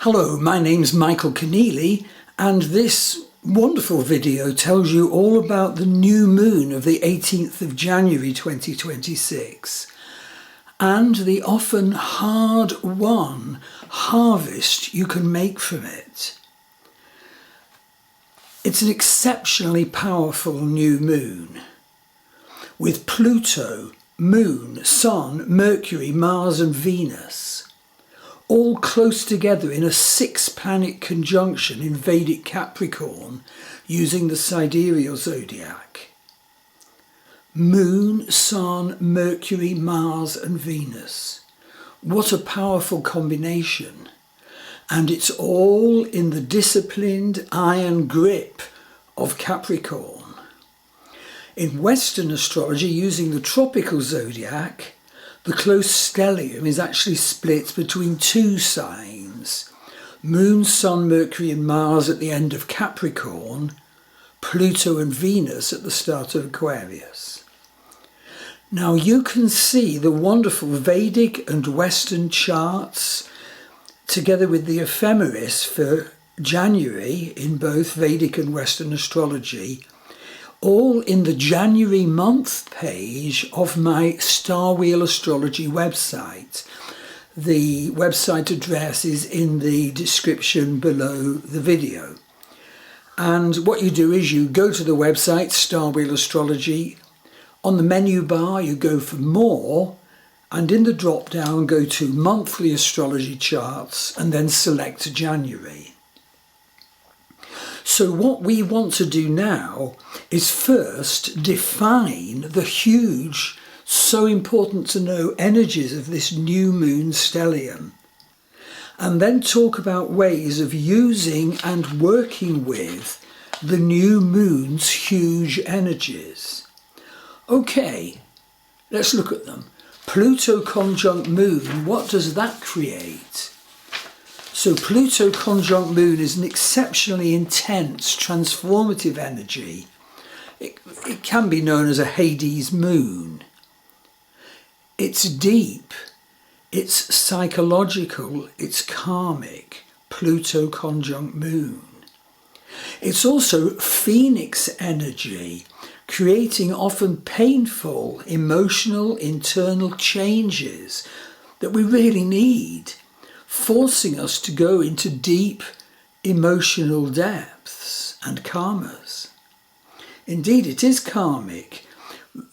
Hello, my name's Michael Conneely, and this wonderful video tells you all about the new moon of the 18th of January 2026 and the often hard-won harvest you can make from it. It's an exceptionally powerful new moon with Pluto, Moon, Sun, Mercury, Mars and Venus all close together in a 6-planet conjunction in Vedic Capricorn using the sidereal zodiac. Moon, Sun, Mercury, Mars and Venus. What a powerful combination. And it's all in the disciplined iron grip of Capricorn. In Western astrology, using the tropical zodiac, the close stellium is actually split between two signs: Moon, Sun, Mercury and Mars at the end of Capricorn, Pluto and Venus at the start of Aquarius. Now you can see the wonderful Vedic and Western charts together with the ephemeris for January in both Vedic and Western astrology, all in the January month page of my Star Wheel Astrology website. The website address is in the description below the video. And what you do is you go to the website, Star Wheel Astrology. On the menu bar, you go for more, and in the drop down, go to monthly astrology charts and then select January. So what we want to do now is first define the huge, so important to know energies of this new moon stellium, and then talk about ways of using and working with the new moon's huge energies. Okay, let's look at them. Pluto conjunct Moon, what does that create? So Pluto conjunct Moon is an exceptionally intense, transformative energy. It can be known as a Hades moon. It's deep, it's psychological, it's karmic, Pluto conjunct Moon. It's also Phoenix energy, creating often painful, emotional, internal changes that we really need, forcing us to go into deep emotional depths and karmas. Indeed, it is karmic.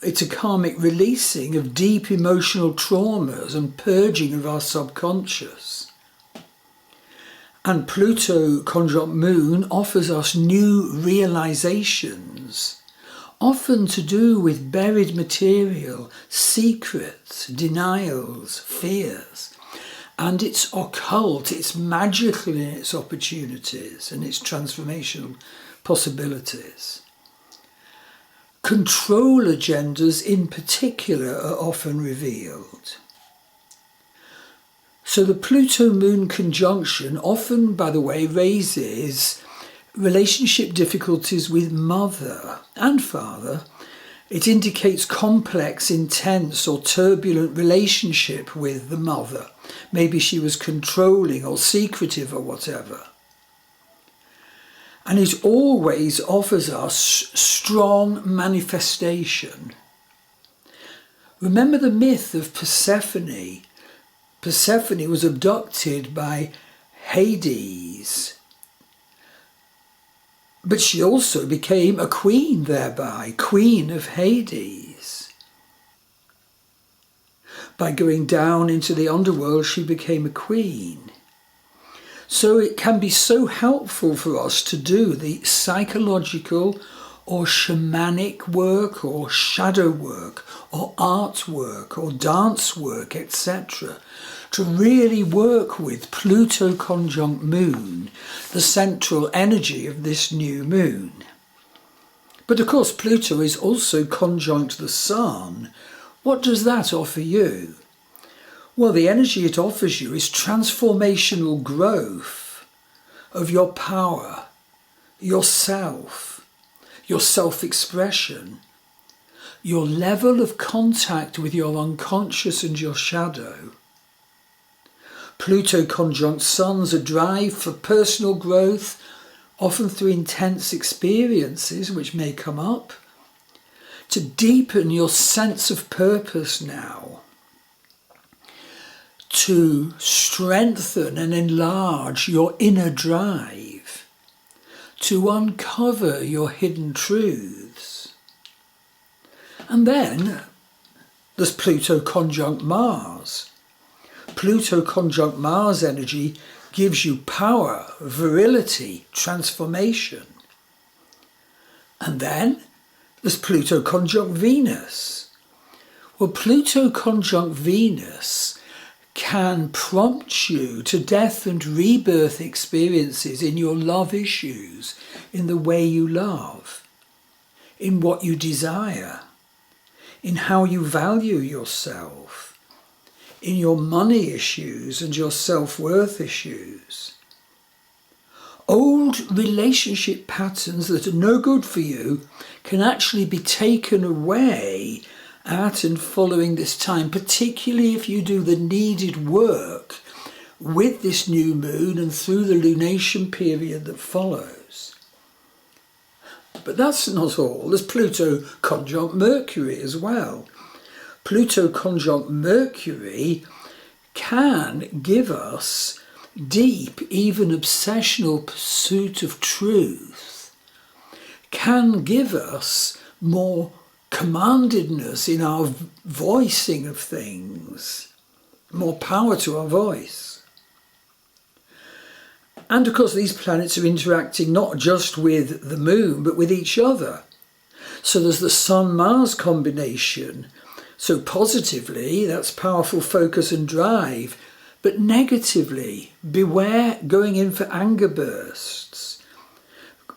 It's a karmic releasing of deep emotional traumas and purging of our subconscious. And Pluto conjunct Moon offers us new realizations, often to do with buried material, secrets, denials, fears. And it's occult, it's magical in its opportunities and its transformational possibilities. Control agendas in particular are often revealed. So the Pluto-Moon conjunction often, by the way, raises relationship difficulties with mother and father. It indicates complex, intense or turbulent relationship with the mother. Maybe she was controlling or secretive or whatever. And it always offers us strong manifestation. Remember the myth of Persephone. Persephone was abducted by Hades, but she also became a queen thereby, queen of Hades. By going down into the underworld, she became a queen. So it can be so helpful for us to do the psychological or shamanic work or shadow work or art work or dance work, etc., to really work with Pluto conjunct Moon, the central energy of this new moon. But of course Pluto is also conjunct the Sun. What does that offer you? Well, the energy it offers you is transformational growth of your power, your self-expression, your level of contact with your unconscious and your shadow. Pluto conjunct Sun's a drive for personal growth, often through intense experiences which may come up, to deepen your sense of purpose now, to strengthen and enlarge your inner drive, to uncover your hidden truths. And then there's Pluto conjunct Mars. Pluto conjunct Mars energy gives you power, virility, transformation. And then there's Pluto conjunct Venus. Well, Pluto conjunct Venus can prompt you to death and rebirth experiences in your love issues, in the way you love, in what you desire, in how you value yourself, in your money issues and your self-worth issues. Old relationship patterns that are no good for you can actually be taken away at and following this time, particularly if you do the needed work with this new moon and through the lunation period that follows. But that's not all. There's Pluto conjunct Mercury as well. Pluto conjunct Mercury can give us deep, even obsessional pursuit of truth, can give us more commandedness in our voicing of things, more power to our voice. And of course these planets are interacting not just with the moon but with each other. So there's the Sun-Mars combination. So positively, that's powerful focus and drive, but negatively, beware going in for anger bursts.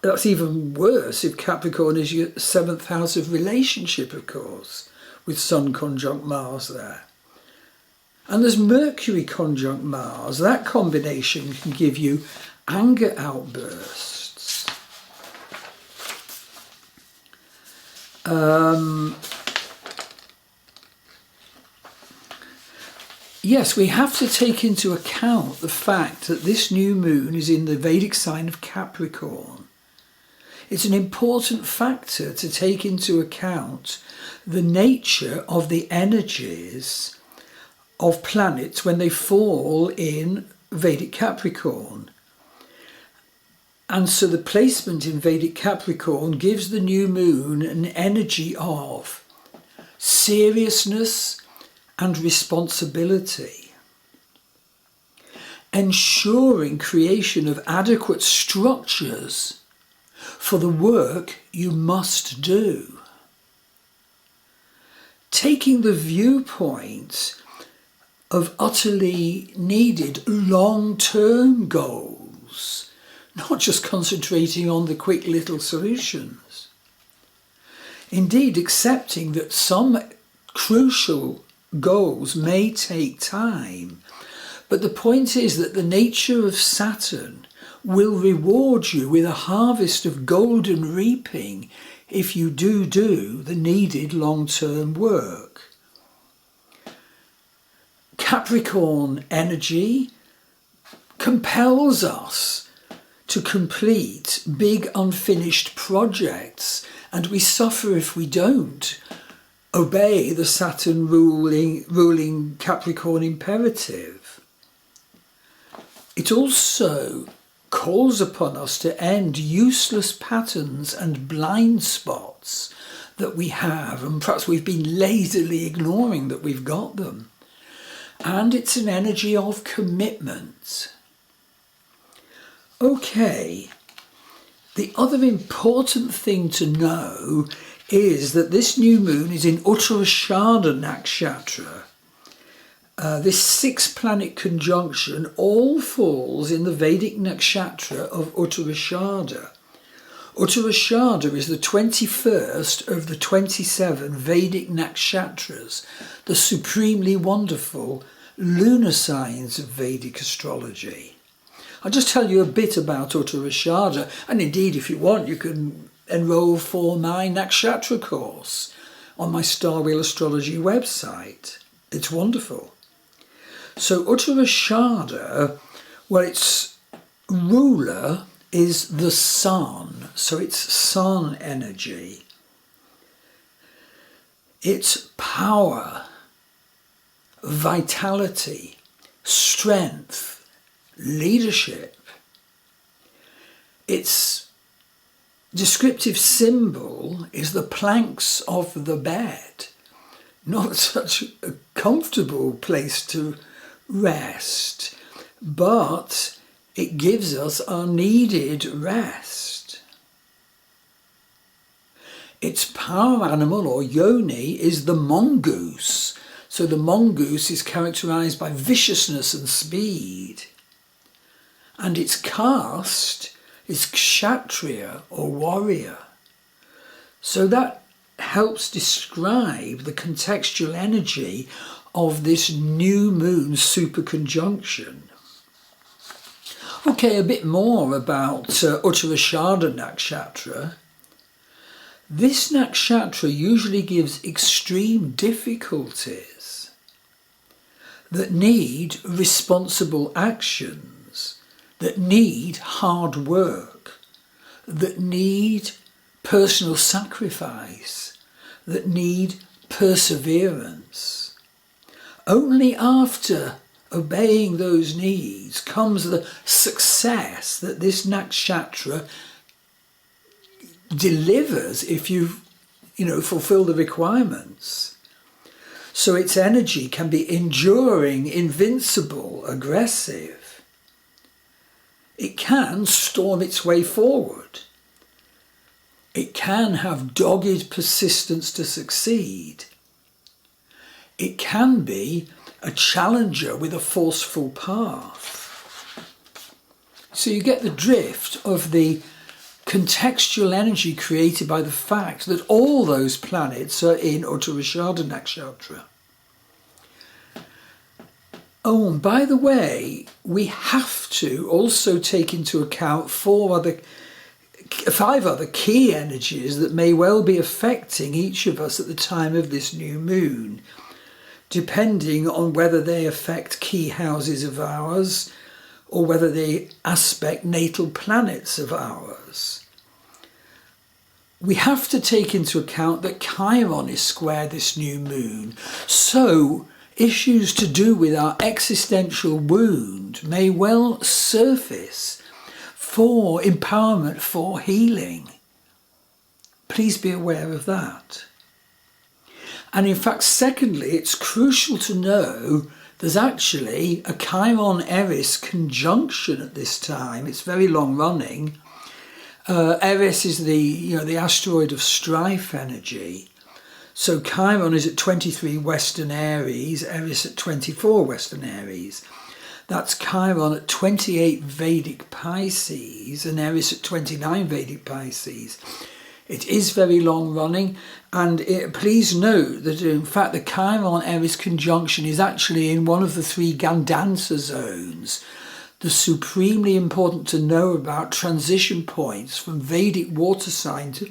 That's even worse if Capricorn is your 7th house of relationship, of course, with Sun conjunct Mars there. And there's Mercury conjunct Mars. That combination can give you anger outbursts. Yes, we have to take into account the fact that this new moon is in the Vedic sign of Capricorn. It's an important factor to take into account the nature of the energies of planets when they fall in Vedic Capricorn. And so the placement in Vedic Capricorn gives the new moon an energy of seriousness and responsibility, ensuring creation of adequate structures for the work you must do. Taking the viewpoint of utterly needed long-term goals, not just concentrating on the quick little solutions. Indeed, accepting that some crucial goals may take time, but the point is that the nature of Saturn will reward you with a harvest of golden reaping if you do the needed long-term work. Capricorn energy compels us to complete big unfinished projects, and we suffer if we don't obey the Saturn ruling Capricorn imperative. It also calls upon us to end useless patterns and blind spots that we have, and perhaps we've been lazily ignoring that we've got them. And it's an energy of commitment. Okay, the other important thing to know is that this new moon is in Uttarashada Nakshatra. This 6-planet conjunction all falls in the Vedic Nakshatra of Uttarashada. Uttarashada is the 21st of the 27 Vedic Nakshatras, the supremely wonderful lunar signs of Vedic astrology. I'll just tell you a bit about Uttarashada, and indeed if you want you can enroll for my Nakshatra course on my Star Wheel Astrology website. It's wonderful. So Uttarashada, well, its ruler is the sun, so it's sun energy. It's power, vitality, strength, leadership. Its descriptive symbol is the planks of the bed. Not such a comfortable place to rest, but it gives us our needed rest. Its power animal, or yoni, is the mongoose. So the mongoose is characterized by viciousness and speed. And its caste is kshatriya, or warrior. So that helps describe the contextual energy of this new moon super conjunction. Okay, a bit more about Uttarashada Nakshatra. This nakshatra usually gives extreme difficulties that need responsible actions, that need hard work, that need personal sacrifice, that need perseverance. Only after obeying those needs comes the success that this nakshatra delivers if you fulfill the requirements. So its energy can be enduring, invincible, aggressive. It can storm its way forward. It can have dogged persistence to succeed. It can be a challenger with a forceful path. So you get the drift of the contextual energy created by the fact that all those planets are in Uttarashada Nakshatra. Oh, and by the way, we have to also take into account 5 other key energies that may well be affecting each of us at the time of this new moon, depending on whether they affect key houses of ours or whether they aspect natal planets of ours. We have to take into account that Chiron is square this new moon, so issues to do with our existential wound may well surface for empowerment, for healing. Please be aware of that. And in fact, secondly, it's crucial to know there's actually a Chiron-Eris conjunction at this time. It's very long running. Eris is the asteroid of strife energy. So Chiron is at 23 Western Aries, Eris at 24 Western Aries. That's Chiron at 28 Vedic Pisces and Eris at 29 Vedic Pisces. It is very long running, and please note that in fact the Chiron-Eris conjunction is actually in one of the 3 Gandansa zones, the supremely important to know about transition points from Vedic water sign to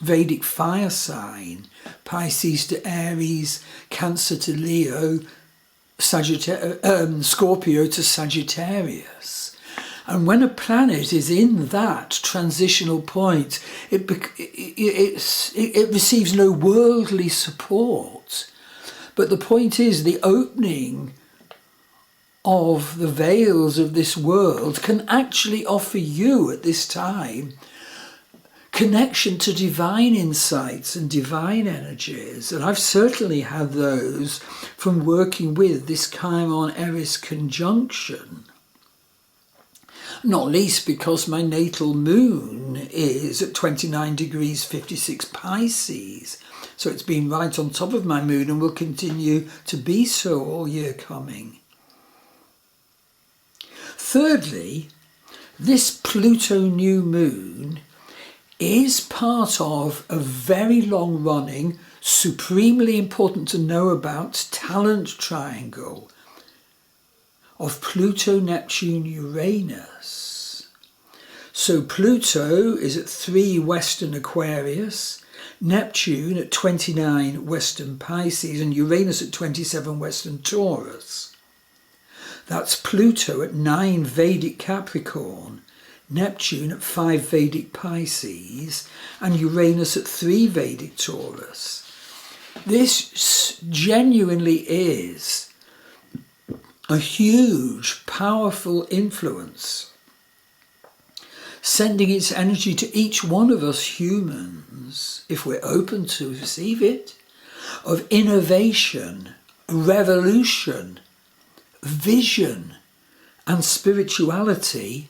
Vedic fire sign, Pisces to Aries, Cancer to Leo, Scorpio to Sagittarius. And when a planet is in that transitional point, it receives no worldly support. But the point is, the opening of the veils of this world can actually offer you at this time connection to divine insights and divine energies. And I've certainly had those from working with this Chiron-Eris conjunction. Not least because my natal moon is at 29 degrees 56 Pisces. So it's been right on top of my moon and will continue to be so all year coming. Thirdly, this Pluto new moon is part of a very long-running, supremely important to know about talent triangle of Pluto, Neptune, Uranus. So Pluto is at 3 Western Aquarius, Neptune at 29 Western Pisces, and Uranus at 27 Western Taurus. That's Pluto at 9 Vedic Capricorn, Neptune at 5 Vedic Pisces, and Uranus at 3 Vedic Taurus. This genuinely is a huge, powerful influence, sending its energy to each one of us humans, if we're open to receive it, of innovation, revolution, vision, and spirituality,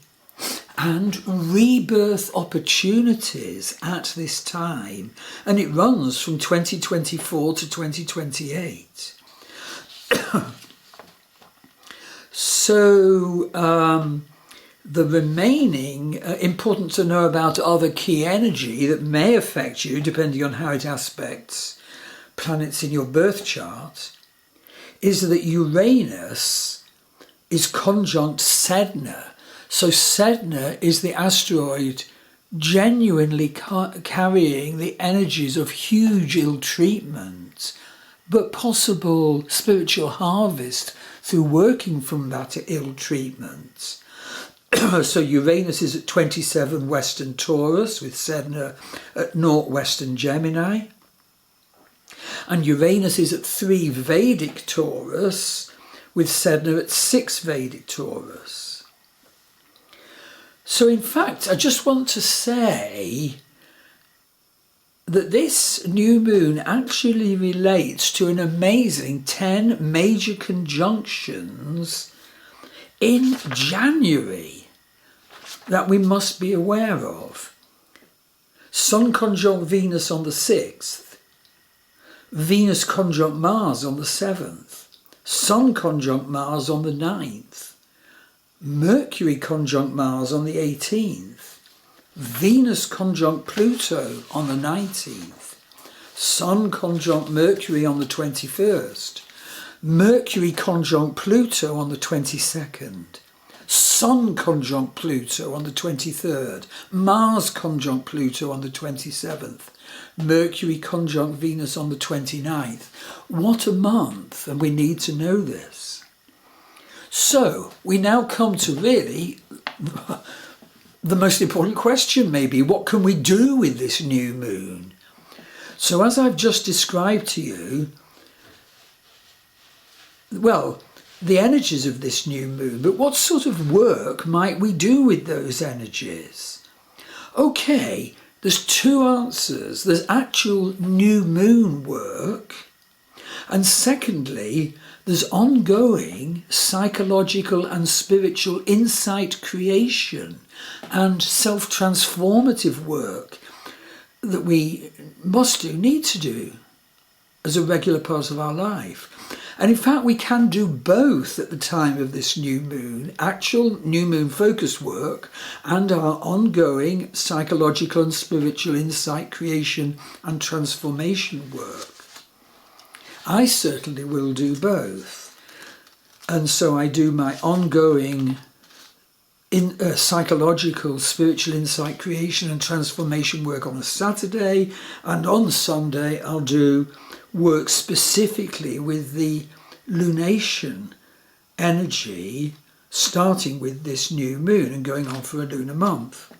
and rebirth opportunities at this time. And it runs from 2024 to 2028. So the remaining, important to know about other key energy that may affect you, depending on how it aspects planets in your birth chart, is that Uranus is conjunct Sedna. So Sedna is the asteroid genuinely carrying the energies of huge ill treatment, but possible spiritual harvest through working from that ill treatment. So Uranus is at 27 Western Taurus with Sedna at 0 Western Gemini. And Uranus is at 3 Vedic Taurus with Sedna at 6 Vedic Taurus. So in fact, I just want to say that this new moon actually relates to an amazing 10 major conjunctions in January that we must be aware of. Sun conjunct Venus on the 6th, Venus conjunct Mars on the 7th, Sun conjunct Mars on the 9th, Mercury conjunct Mars on the 18th, Venus conjunct Pluto on the 19th, Sun conjunct Mercury on the 21st, Mercury conjunct Pluto on the 22nd, Sun conjunct Pluto on the 23rd, Mars conjunct Pluto on the 27th, Mercury conjunct Venus on the 29th. What a month, and we need to know this. So we now come to really the most important question maybe, what can we do with this new moon? So as I've just described to you, well, the energies of this new moon, but what sort of work might we do with those energies? Okay, there's two answers. There's actual new moon work, and secondly, there's ongoing psychological and spiritual insight creation and self-transformative work that we need to do as a regular part of our life. And in fact, we can do both at the time of this new moon, actual new moon focus work and our ongoing psychological and spiritual insight creation and transformation work. I certainly will do both. And so I do my ongoing psychological, spiritual insight creation and transformation work on a Saturday, and on Sunday I'll do work specifically with the lunation energy, starting with this new moon and going on for a lunar month.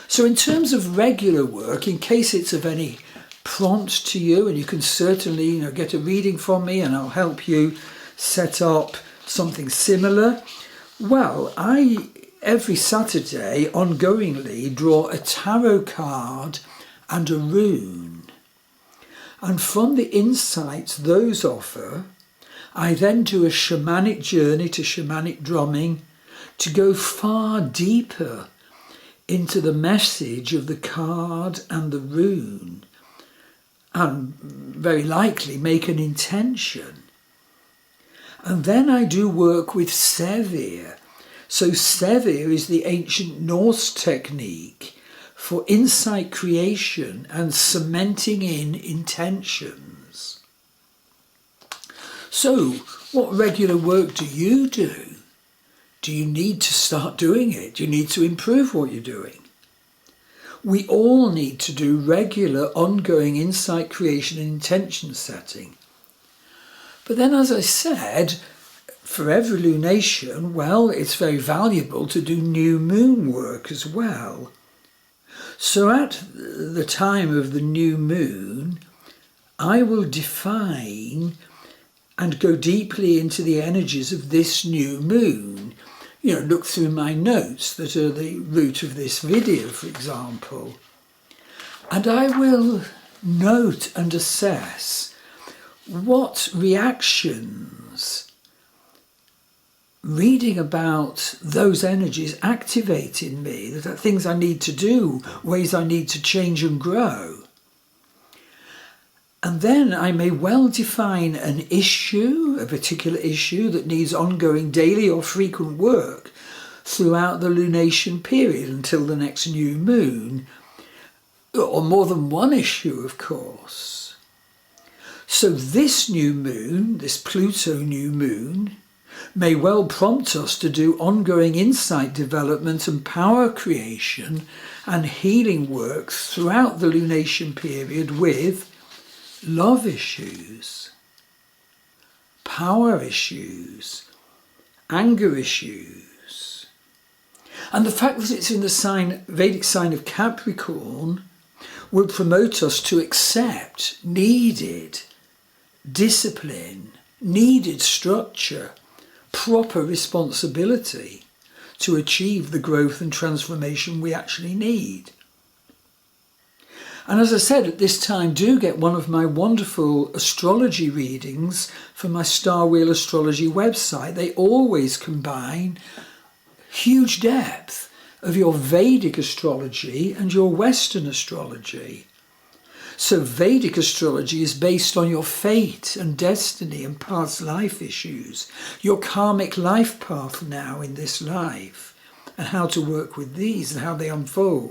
So in terms of regular work, in case it's of any prompt to you, and you can certainly get a reading from me and I'll help you set up something similar. Well, I every Saturday ongoingly draw a tarot card and a rune. And from the insights those offer, I then do a shamanic journey to shamanic drumming to go far deeper into the message of the card and the rune, and very likely make an intention. And then I do work with Sevir. So Sevir is the ancient Norse technique for insight creation and cementing in intentions. So, what regular work do you do? Do you need to start doing it? Do you need to improve what you're doing? We all need to do regular, ongoing insight creation and intention setting. But then, as I said, for every lunation, well, it's very valuable to do new moon work as well. So at the time of the new moon, I will define and go deeply into the energies of this new moon. Look through my notes that are the root of this video, for example. And I will note and assess what reactions reading about those energies activate in me, that are things I need to do, ways I need to change and grow. And then I may well define an issue, a particular issue that needs ongoing daily or frequent work throughout the lunation period until the next new moon, or more than one issue, of course. So this new moon, this Pluto new moon, may well prompt us to do ongoing insight development and power creation and healing work throughout the lunation period with love issues, power issues, anger issues. And the fact that it's in the Vedic sign of Capricorn will promote us to accept needed discipline, needed structure, proper responsibility to achieve the growth and transformation we actually need. And as I said, at this time, do get one of my wonderful astrology readings from my Star Wheel Astrology website. They always combine huge depth of your Vedic astrology and your Western astrology. So Vedic astrology is based on your fate and destiny and past life issues, your karmic life path now in this life, and how to work with these and how they unfold.